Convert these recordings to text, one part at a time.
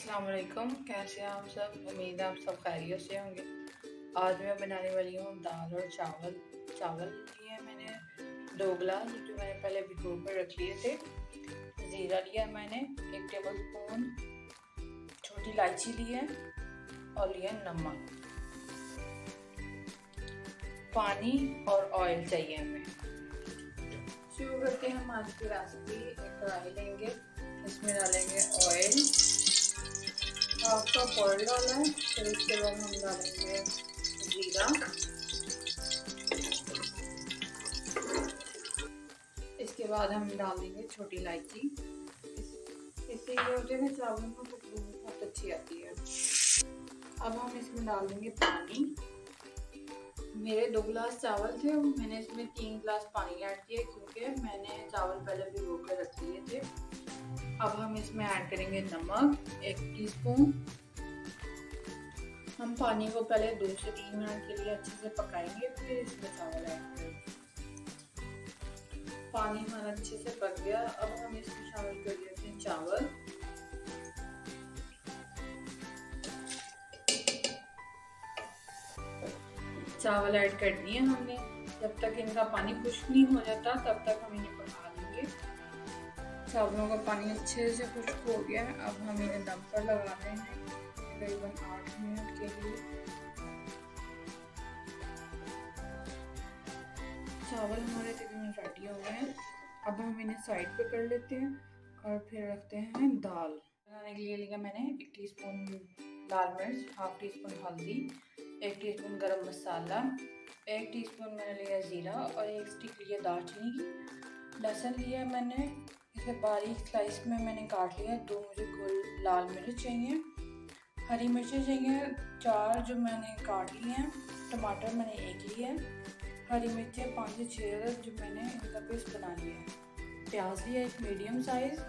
अस्सलाम वालेकुम। कैसे हैं आप सब? उम्मीद है आप सब खैरियत से होंगे। आज मैं बनाने वाली हूँ दाल और चावल। चावल लिए मैंने 2 गिलास, जो मैंने पहले भिगो कर रख लिए थे। ज़ीरा लिया मैंने 1 टेबल स्पून, छोटी इलायची ली है और लिया नमक, पानी और ऑयल चाहिए हमें। शुरू करते हैं हम आज की रेसिपी। एक कढ़ाई लेंगे, इसमें डालेंगे ऑयल, हाफ कप ऑयल डाला है। फिर इसके बाद हम डालेंगे जीरा, इसके बाद हम डाल देंगे छोटी इलायची। इससे ये हो जाएगा चावल में खुशबू बहुत अच्छी आती है। अब हम इसमें डाल देंगे पानी। मेरे 2 गिलास चावल थे, मैंने इसमें 3 गिलास पानी ऐड किया क्योंकि मैंने चावल पहले भिगो कर रख लिए थे। अब हम इसमें ऐड करेंगे नमक 1 टीस्पून। हम पानी को पहले 2 से 3 मिनट के लिए अच्छे से पकाएंगे, फिर इसमें चावल ऐड करेंगे। पानी हमारा अच्छे से पक गया। अब हम इसमें शामिल कर देते हैं चावल। चावल ऐड कर दिए हमने। जब तक इनका पानी खुश्क नहीं हो जाता तब तक हम इन्हें पका लेंगे। चावलों का पानी अच्छे से खुश्क हो गया है। अब हम इन्हें दम पर लगा रहे हैं तकरीबन 8 मिनट के लिए। चावल हमारे तकरीबन रेडी हो गए हैं। अब हम इन्हें साइड पे कर लेते हैं और फिर रखते हैं दाल। बनाने के लिए लिया मैंने 1 टीस्पून लाल मिर्च, हाफ टी स्पून हल्दी, 1 टीस्पून गरम मसाला, 1 टीस्पून मैंने लिया ज़ीरा और 1 स्टिक लिया दालचीनी की। लहसुन लिया मैंने, इसे बारीक स्लाइस में मैंने काट लिया। 2 मुझे गोल लाल मिर्च चाहिए, हरी मिर्चें चाहिए 4 जो मैंने काट ली हैं। टमाटर मैंने 1 लिया है, हरी मिर्चें 5 से 6 अदद जो मैंने इनका पेस्ट बना लिया है। प्याज लिया 1 मीडियम साइज़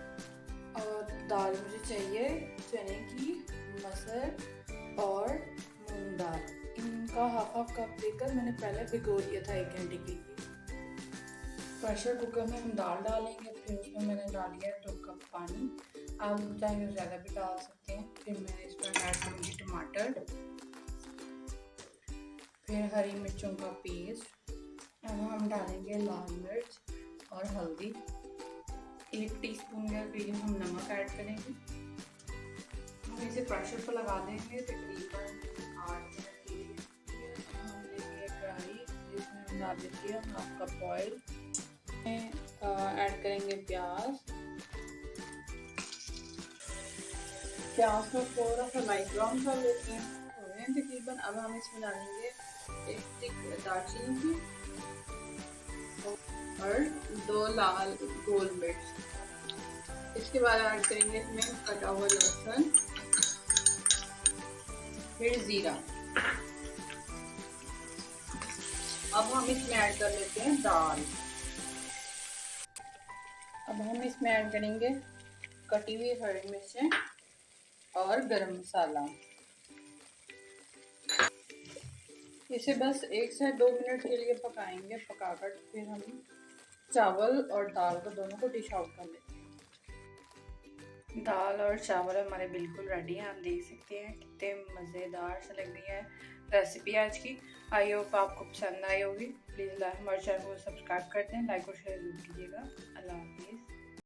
और दाल मुझे चाहिए चने की, मसूर और मूंग दाल। इनका हाफ कप देकर मैंने पहले भिगो दिया था 1 घंटे के लिए। प्रेशर कुकर में हम दाल डालेंगे, फिर उसमें मैंने डाल दिया 2 कप पानी। आप चाहे तो ज़्यादा भी डाल सकते हैं। फिर मैंने इसमें ऐड करूँगी टमाटर, फिर हरी मिर्चों का पेस्ट। अब हम डालेंगे लाल मिर्च और हल्दी। 1 टीस्पून के करीब हम नमक ऐड करेंगे। हम इसे प्रेशर पर लगा देंगे तकरीबन 8 मिनट के लिए। हम लेंगे कढ़ाई, जिसमें हम डाल देंगे हाफ कप ऑयल, ऐड करेंगे प्याज को थोड़ा सा लाइट ब्राउन कर लेते हैं तकरीबन। अब हम इसमें डालेंगे 1 स्टिक दालचीनी की और 2 लाल गोल मिर्च। इसके बाद ऐड करेंगे इसमें कटा हुआ लहसुन, फिर ज़ीरा। अब हम इसमें ऐड कर लेते हैं दाल। अब हम इसमें ऐड करेंगे कटी हुई हरी मिर्चें और गरम मसाला। इसे बस 1 से 2 मिनट के लिए पकाएंगे। पकाकर फिर हम चावल और दाल को दोनों को डिश आउट कर लेते हैं। दाल और चावल हमारे बिल्कुल रेडी हैं। आप देख सकते हैं कितने मज़ेदार से लग रही है रेसिपी आज की। आई होप आपको पसंद आई होगी। प्लीज़ हमारे चैनल को सब्सक्राइब कर दें, लाइक और शेयर जरूर कीजिएगा। अल्लाह हाफिज़।